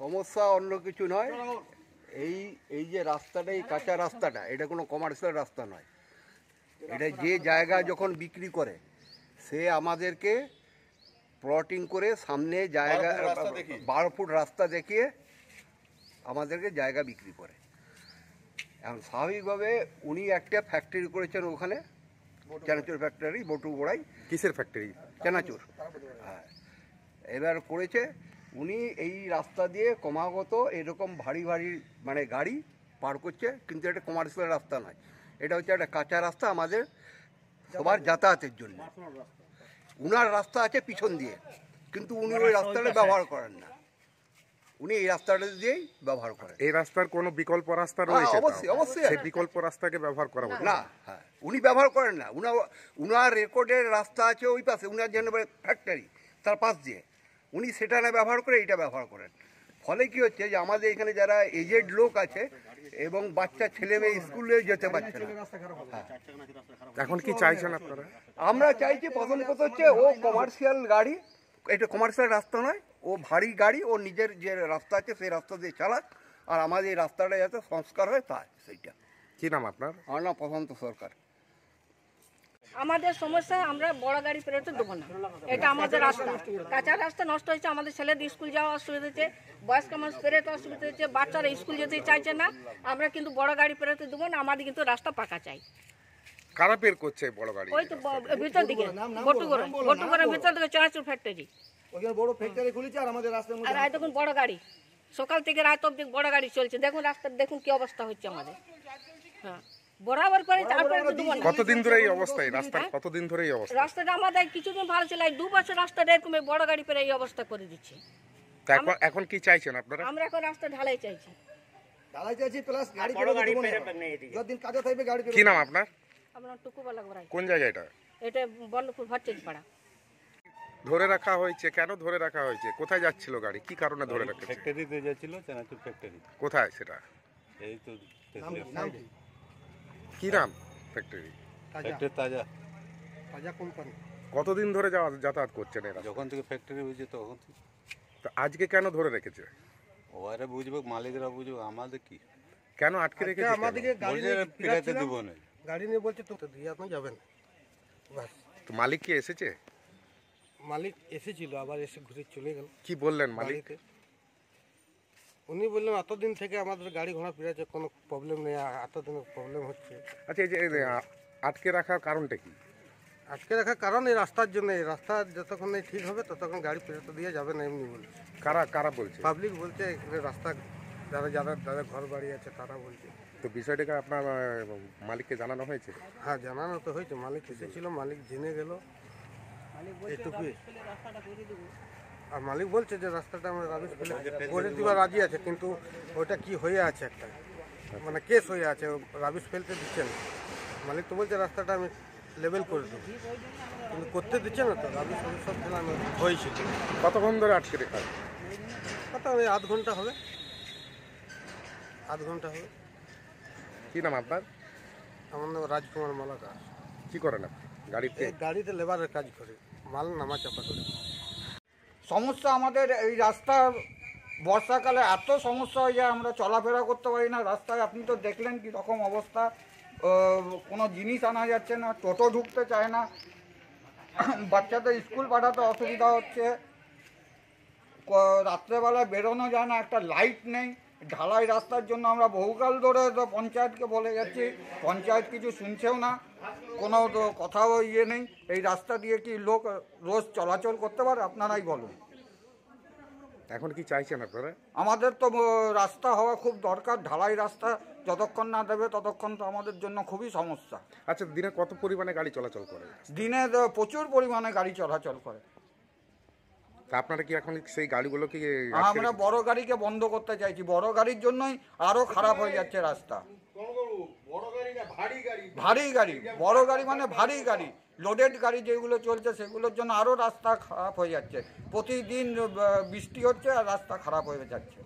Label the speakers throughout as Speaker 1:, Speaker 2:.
Speaker 1: সমস্যা অন্য কিছু নয়, এই যে রাস্তাটা, এই কাঁচা রাস্তাটা, এটা কোনো কমার্শিয়াল রাস্তা নয়। এটা যে জায়গা যখন বিক্রি করে সে আমাদেরকে প্লটিং করে সামনে জায়গা 12 ফুট রাস্তা দেখিয়ে আমাদেরকে জায়গা বিক্রি করে। এখন স্বাভাবিকভাবে উনি একটা ফ্যাক্টরি করেছেন ওখানে, চানাচুর ফ্যাক্টরি, বটু গোড়াই।
Speaker 2: কিসের ফ্যাক্টরি?
Speaker 1: চানাচুর। হ্যাঁ, এবার করেছে উনি এই রাস্তা দিয়ে ক্রমাগত এরকম ভারী ভারী মানে গাড়ি পার করছে, কিন্তু এটা কমার্শিয়াল রাস্তা নয়, এটা হচ্ছে একটা কাঁচা রাস্তা আমাদের সবার যাতায়াতের জন্য। উনার রাস্তা আছে পিছন দিয়ে, কিন্তু উনি ওই রাস্তাটা ব্যবহার করেন না, উনি এই রাস্তাটা দিয়েই ব্যবহার করেন।
Speaker 2: এই রাস্তার কোনো বিকল্প রাস্তা রয়েছে?
Speaker 1: অবশ্যই অবশ্যই।
Speaker 2: সেই বিকল্প রাস্তাকে ব্যবহার করা হবে
Speaker 1: না, হ্যাঁ, উনি ব্যবহার করেন না। উনার রেকর্ডের রাস্তা আছে ওই পাশে, উনার জন্য ফ্যাক্টরি তার পাশ দিয়ে, উনি সেটা না ব্যবহার করে এইটা ব্যবহার করেন। ফলে কি হচ্ছে যে আমাদের এখানে যারা এজেড লোক আছে এবং বাচ্চা ছেলে মেয়ে স্কুলে যেতে পারছে না।
Speaker 2: এখন কি চাইছেন আপনারা?
Speaker 1: আমরা চাইছি প্রথম কথা হচ্ছে ও কমার্শিয়াল গাড়ি, এটা কমার্শিয়াল রাস্তা নয়, ও ভারী গাড়ি, ও নিজের যে রাস্তা আছে সেই রাস্তা দিয়ে চালাক, আর আমাদের এই রাস্তাটা যাতে সংস্কার হয় তা সেইটা।
Speaker 2: কি নাম আপনার?
Speaker 1: আমার নাম প্রশান্ত সরকার।
Speaker 3: আমাদের সমস্যা, আমরা বড় গাড়ি পেরোতে দেবো না, এটা আমাদের রাস্তা, কাঁচা রাস্তা নষ্ট হয়েছে, আমাদের ছেলেদের স্কুল যাওয়া অসুবিধা হচ্ছে, বয়স্ক মানুষ পেরোতে অসুবিধা হচ্ছে, বাচ্চারা স্কুল যেতে চাইছে না। আমরা কিন্তু বড় গাড়ি পেরোতে দেবো না, আমাদের কিন্তু রাস্তা পাকা চাই।
Speaker 2: কারা বের করছে বড় গাড়ি?
Speaker 3: ওই তো ভিতর দিকে বটুগড়ের ভিতর দিকে চানাচুর ফ্যাক্টরি,
Speaker 4: ওখানে বড় ফ্যাক্টরি খুলেছে, আর আমাদের রাস্তার মধ্যে
Speaker 3: আর দেখুন বড় গাড়ি, সকাল থেকে রাত অবধি বড় গাড়ি চলছে। দেখুন রাস্তার দেখুন কি অবস্থা হচ্ছে আমাদের। হ্যাঁ, বরাবর করে তারপরে তো দেবো না।
Speaker 2: কতদিন ধরে এই অবস্থা? এই রাস্তা কতদিন ধরে এই অবস্থা?
Speaker 3: রাস্তাটা আমাদের কিছুদিন ভালো ছিল, 2 বছর রাস্তাটা এরকম বড় গাড়ি পেরে এই অবস্থা করে দিচ্ছে।
Speaker 2: এখন কি চাইছেন আপনারা?
Speaker 3: আমরা এখন রাস্তা ঢালাই চাইছি।
Speaker 4: ঢালাই চাইছি, প্লাস গাড়ি পেরোতে দেবো না। যতদিন কাজে থাকবে গাড়ি
Speaker 2: কি নাম আপনার?
Speaker 3: আমরা টুকুবালা গোড়াই।
Speaker 2: কোন জায়গা এটা?
Speaker 3: এটা বল্লভপুর ভাট্টের পাড়া।
Speaker 2: ধরে রাখা হয়েছে কেন? ধরে রাখা হয়েছে কোথায় যাচ্ছিল গাড়ি? কি কারণে ধরে রাখা?
Speaker 5: ফ্যাক্টরিতে যাচ্ছিল, চানাচুর ফ্যাক্টরি।
Speaker 2: কোথায় সেটা?
Speaker 5: এই তো
Speaker 2: কি নাম ফ্যাক্টরি?
Speaker 5: ফ্যাক্টরি
Speaker 4: তাজা কোম্পানি।
Speaker 2: কতদিন ধরে যাতায়াত করছেন এরা?
Speaker 5: যখন থেকে ফ্যাক্টরি হয়েছে তখন থেকে।
Speaker 2: তো আজকে কেন ধরে রেখেছে?
Speaker 5: ওরা বুঝবে, মালিকরা বুঝবে, আমাদের কি?
Speaker 2: কেন আটকে রেখেছে?
Speaker 4: আমাদেরকে গাড়ি
Speaker 5: বলছে ফিরাতে দেবো না।
Speaker 4: গাড়ি নিয়ে বলছে তো দিয়ে আপনি যাবেন। বাস,
Speaker 2: তো মালিক কি এসেছে?
Speaker 4: মালিক এসেছিল, আবার এসে ঘুরে চলে গেল।
Speaker 2: কি বললেন মালিক?
Speaker 4: গাড়িতে উনি বললেন এতদিন থেকে আমাদের গাড়ি ঘোড়া ফিরেছে, কোনো প্রবলেম নেই, এতদিনের প্রবলেম হচ্ছে।
Speaker 2: আচ্ছা, এই যে আটকে রাখার কারণটা কি?
Speaker 4: আজকে রাখার কারণ এই রাস্তার জন্য, এই রাস্তা যতক্ষণ ঠিক হবে ততক্ষণ গাড়ি ফেরত দিয়ে যাবে না, এমনি বলছে।
Speaker 2: কারা বলছে?
Speaker 4: পাবলিক বলছে, এখানে রাস্তা যারা ঘর বাড়ি আছে তারা বলছে।
Speaker 2: তো বিষয়টাকে আপনার মালিককে জানানো হয়েছে?
Speaker 4: হ্যাঁ, জানানো তো হয়েছে, মালিক এসেছিল, মালিক জেনে গেল এইটুকুই। আর মালিক বলছে যে রাস্তাটা আমরা রাবিশ ফেলে করে দিবার রাজি আছে, কিন্তু ওইটা কি হয়ে আছে একটা, মানে কেস হয়ে আছে, রাবিশ ফেলতে দিচ্ছে না। মালিক তো বলছে রাস্তাটা আমি লেভেল করে দেবো, কিন্তু করতে দিচ্ছে না তো। রাবিশ সব ফেলানো হয়েছিল।
Speaker 2: কতক্ষণ ধরে আটকে রেখা?
Speaker 4: কত ওই আধ ঘন্টা হবে।
Speaker 2: কি নাম আপনার?
Speaker 4: আমার নাম রাজকুমার মালাকার।
Speaker 2: কি করেন আপনি?
Speaker 4: গাড়িতে লেবারের কাজ করে, মাল নামা চাপা করে।
Speaker 6: সমস্যা আমাদের এই রাস্তা, বর্ষাকালে এত সমস্যা হয়ে যায়, আমরা চলাফেরা করতে পারি না রাস্তায়। আপনি তো দেখলেন কি রকম অবস্থা, কোনো জিনিস আনা যাচ্ছে না, টোটো ঢুকতে চায় না, বাচ্চাদের স্কুল পাঠাতে অসুবিধা হচ্ছে, রাত্রেবেলায় বেরোনো যায় না, একটা লাইট নেই। ঢালাই রাস্তার জন্য আমরা বহুকাল ধরে তো পঞ্চায়েতকে বলে যাচ্ছি, পঞ্চায়েত কিছু শুনছেও না, কোনো তো কথাও নেই। এই রাস্তা দিয়ে কি লোক রোজ চলাচল করতে পারে? আপনারাই বলুন।
Speaker 2: এখন কি চাইছেন আপনারা?
Speaker 6: আমাদের তো রাস্তা হওয়া খুব দরকার, ঢালাই রাস্তা যতক্ষণ না দেবে ততক্ষণ তো আমাদের জন্য খুবই সমস্যা।
Speaker 2: আচ্ছা, দিনে কত পরিমাণে গাড়ি চলাচল করে?
Speaker 6: দিনে প্রচুর পরিমাণে গাড়ি চলাচল করে।
Speaker 2: তা আপনারা কি এখন সেই গাড়িগুলো কি?
Speaker 6: আমরা বড় গাড়িকে বন্ধ করতে চাইছি, বড় গাড়ির জন্যই আরো খারাপ হয়ে যাচ্ছে রাস্তা। ভারী গাড়ি, বড় গাড়ি মানে ভারী গাড়ি, লোডেড গাড়ি যেগুলো চলছে সেগুলোর জন্য আরো রাস্তা খারাপ হয়ে যাচ্ছে। প্রতিদিন বৃষ্টি হচ্ছে আর রাস্তা খারাপ হয়ে যাচ্ছে।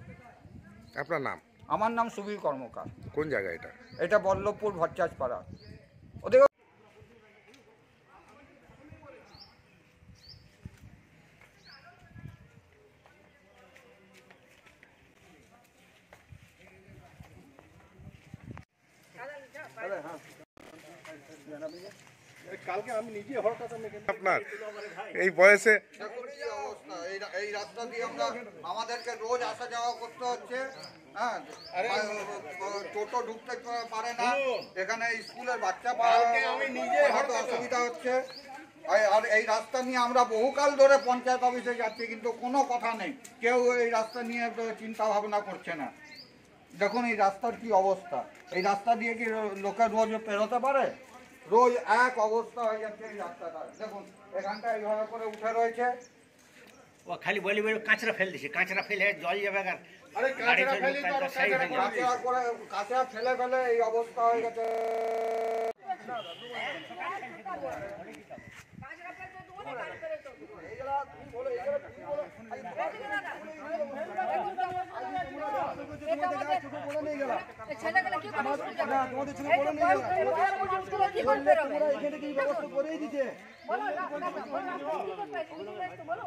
Speaker 2: আপনার নাম?
Speaker 6: আমার নাম সুবীর কর্মকার।
Speaker 2: কোন জায়গা এটা?
Speaker 6: এটা বল্লভপুর ভট্টাচারপাড়া। ওদের
Speaker 2: আপনার এই বয়সে
Speaker 6: দেখুন কি অবস্থা, এই রাস্তা দিয়ে আমরা আমাদেরকে রোজ আসা যাওয়া করতে হচ্ছে। হ্যাঁ, টোটো ঢুকতে পারে না, এখানে স্কুলের বাচ্চা পড়াতে অসুবিধা হচ্ছে। আর এই রাস্তা নিয়ে আমরা বহুকাল ধরে পঞ্চায়েত অফিসে যাচ্ছি, কিন্তু কোনো কথা নেই, কেউ এই রাস্তা নিয়ে চিন্তা ভাবনা করছে না। দেখুন এই রাস্তার কি অবস্থা, এই রাস্তা দিয়ে কি লোকে রোজ পেরোতে পারে? রোজ এক অবস্থা হয়ে যাচ্ছে এই রাস্তাটা। দেখুন এখানটা এইভাবে করে উঠে রয়েছে।
Speaker 7: ও খালি বলি কাঁচরা ফেল দিছে, কাঁচরা ফেলে জল যাবে আর গাড়ি চলবে, তার সাইড হয়ে যাবে।
Speaker 6: কাঁচা করে কাঁচা ফেলে ফেলে এই অবস্থা হয়ে গেছে।
Speaker 3: ছেলেগুলো কি করে স্কুল যাবে? তোমাদের ছেলে বড় নেই, স্কুলে কি করে বেরোবে?
Speaker 8: এখানে কি ব্যবস্থা করেই দিচ্ছে।
Speaker 3: বলো না, কি করবে? বলো